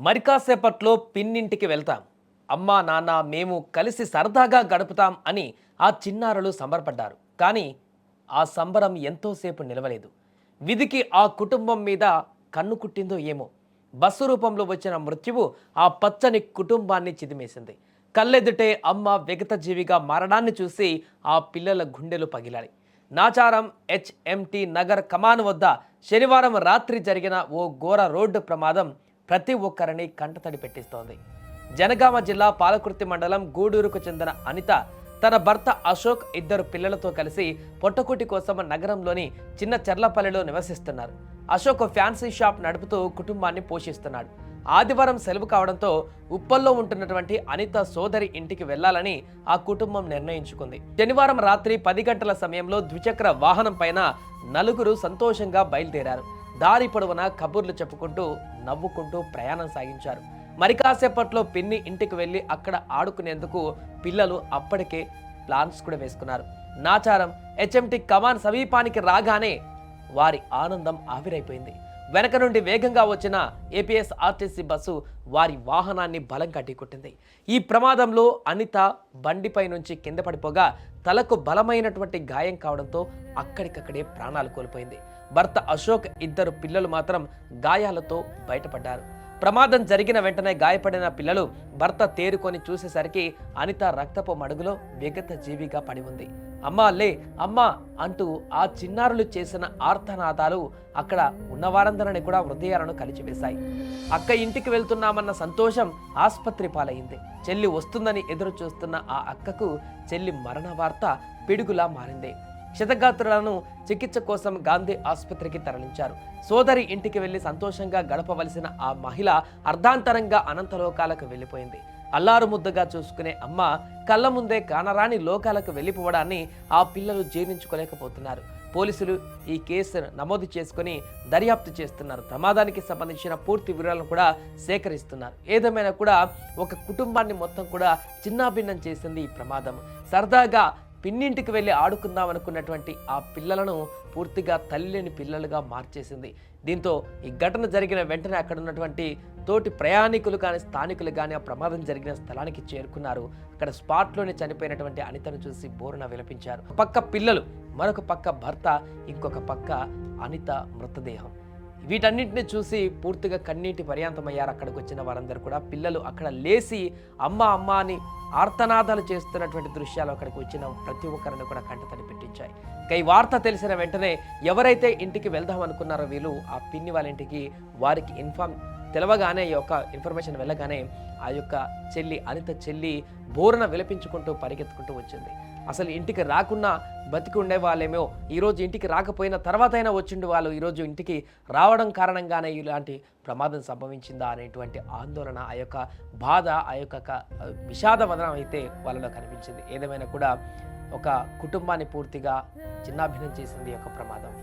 మరి కాసేపట్లో పిన్నింటికి వెళ్తాం. అమ్మా నాన్న మేము కలిసి సరదాగా గడుపుతాం అని ఆ చిన్నారులు సంబరపడ్డారు. కానీ ఆ సంబరం ఎంతోసేపు నిలవలేదు. విధికి ఆ కుటుంబం మీద కన్ను కుట్టిందో ఏమో. బస్సు రూపంలో వచ్చిన మృత్యువు ఆ పచ్చని కుటుంబాన్ని చిదిమేసింది. కళ్ళెదుటే అమ్మ విగతజీవిగా మారడాన్ని చూసి ఆ పిల్లల గుండెలు పగిలాయి. నాచారం హెచ్ఎంటి నగర్ కమాన్ వద్ద శనివారం రాత్రి జరిగిన ఓ ఘోర రోడ్డు ప్రమాదం ప్రతి ఒక్కరిని కంటతడి పెట్టిస్తోంది. జనగామ జిల్లా పాలకుర్తి మండలం గూడూరుకు చెందిన అనిత తన భర్త అశోక్ ఇద్దరు పిల్లలతో కలిసి పొట్టకుటి కోసం నగరంలోని చిన్న చెర్లపల్లిలో నివసిస్తున్నారు. అశోక్ ఫ్యాన్సీ షాప్ నడుపుతూ కుటుంబాన్ని పోషిస్తున్నాడు. ఆదివారం సెలవు కావడంతో ఉప్పల్లో ఉంటున్నటువంటి అనిత సోదరి ఇంటికి వెళ్లాలని ఆ కుటుంబం నిర్ణయించుకుంది. శనివారం రాత్రి 10 గంటల సమయంలో ద్విచక్ర వాహనం పైన నలుగురు సంతోషంగా బయలుదేరారు. దారి పొడవునా కబుర్లు చెప్పుకుంటూ నవ్వుకుంటూ ప్రయాణం సాగించారు. మరి కాసేపట్లో పిన్ని ఇంటికి వెళ్ళి అక్కడ ఆడుకునేందుకు పిల్లలు అప్పటికే ప్లాన్స్ కూడా వేసుకున్నారు. నాచారం హెచ్ఎంటి కమాన్ సమీపానికి రాగానే వారి ఆనందం ఆవిరైపోయింది. వెనక నుండి వేగంగా వచ్చిన ఏపీఎస్ఆర్టీసీ బస్సు వారి వాహనాన్ని బలంగా ఢీకొట్టింది. ఈ ప్రమాదంలో అనిత బండిపై నుంచి కింద పడిపోగా తలకు బలమైనటువంటి గాయం కావడంతో అక్కడికక్కడే ప్రాణాలు కోల్పోయింది. భర్త అశోక్ ఇద్దరు పిల్లలు మాత్రం గాయాలతో బయటపడ్డారు. ప్రమాదం జరిగిన వెంటనే గాయపడిన పిల్లలు భర్త తేరుకొని చూసేసరికి అనిత రక్తపు మడుగులో విగత జీవిగా పడి ఉంది. అమ్మా లే అమ్మా అంటూ ఆ చిన్నారులు చేసిన ఆర్తనాదాలు అక్కడ ఉన్నవారందరినీ కూడా హృదయాలను కలిచివేశాయి. అక్క ఇంటికి వెళ్తున్నామన్న సంతోషం ఆస్పత్రి పాలైంది. చెల్లి వస్తుందని ఎదురు చూస్తున్న ఆ అక్కకు చెల్లి మరణ వార్త పిడుగులా మారింది. క్షతగాత్రులను చికిత్స కోసం గాంధీ ఆసుపత్రికి తరలించారు. సోదరి ఇంటికి వెళ్లి సంతోషంగా గడపవలసిన ఆ మహిళ అర్ధాంతరంగా అనంతలోకాలకు వెళ్ళిపోయింది. అల్లారు ముద్దగా చూసుకునే అమ్మ కళ్ళ ముందే కానరాని లోకాలకు వెళ్ళిపోవడాన్ని ఆ పిల్లలు జీర్ణించుకోలేకపోతున్నారు. పోలీసులు ఈ కేసును నమోదు చేసుకుని దర్యాప్తు చేస్తున్నారు. ప్రమాదానికి సంబంధించిన పూర్తి వివరాలను కూడా సేకరిస్తున్నారు. ఏదేమైనా కూడా ఒక కుటుంబాన్ని మొత్తం కూడా చిన్నాభిన్నం చేసింది ఈ ప్రమాదం. సరదాగా పిన్నింటికి వెళ్ళి ఆడుకుందాం అనుకున్నటువంటి ఆ పిల్లలను పూర్తిగా తల్లిలేని పిల్లలుగా మార్చేసింది. దీంతో ఈ ఘటన జరిగిన వెంటనే అక్కడ ఉన్నటువంటి తోటి ప్రయాణికులు కానీ స్థానికులు కానీ ఆ ప్రమాదం జరిగిన స్థలానికి చేరుకున్నారు. అక్కడ స్పాట్లోనే చనిపోయినటువంటి అనితను చూసి బోరున విలపించారు. పక్క పిల్లలు, మరొక పక్క భర్త, ఇంకొక పక్క అనిత మృతదేహం. వీటన్నింటిని చూసి పూర్తిగా కన్నీటి పర్యాంతమయ్యారు అక్కడికి వచ్చిన వారందరూ కూడా. పిల్లలు అక్కడ లేచి అమ్మ అమ్మ అని ఆర్తనాదాలు చేస్తున్నటువంటి దృశ్యాలు అక్కడికి వచ్చిన ప్రతి ఒక్కరిని కూడా కంటతడి పెట్టించాయి. ఈ వార్త తెలిసిన వెంటనే ఎవరైతే ఇంటికి వెళ్దాం అనుకున్నారో వీళ్ళు ఆ పిన్ని వాళ్ళ ఇంటికి వారికి తెలవగానే ఈ యొక్క ఇన్ఫర్మేషన్ వెళ్ళగానే ఆ యొక్క అనిత చెల్లి బోరున విలపించుకుంటూ పరిగెత్తుకుంటూ వచ్చింది. అసలు ఇంటికి రాకున్నా బతికి ఉండే వాళ్ళేమో ఈరోజు ఇంటికి రాకపోయిన తర్వాత అయినా వచ్చిండు వాళ్ళు ఈరోజు ఇంటికి రావడం కారణంగానే ఇలాంటి ప్రమాదం సంభవించిందా అనేటువంటి ఆందోళన, ఆ యొక్క బాధ, ఆ యొక్క విషాదవదనం అయితే వాళ్ళలో కనిపించింది. ఏదేమైనా కూడా ఒక కుటుంబాన్ని పూర్తిగా చిన్నాభిన్నం చేసింది ఈ యొక్క ప్రమాదం.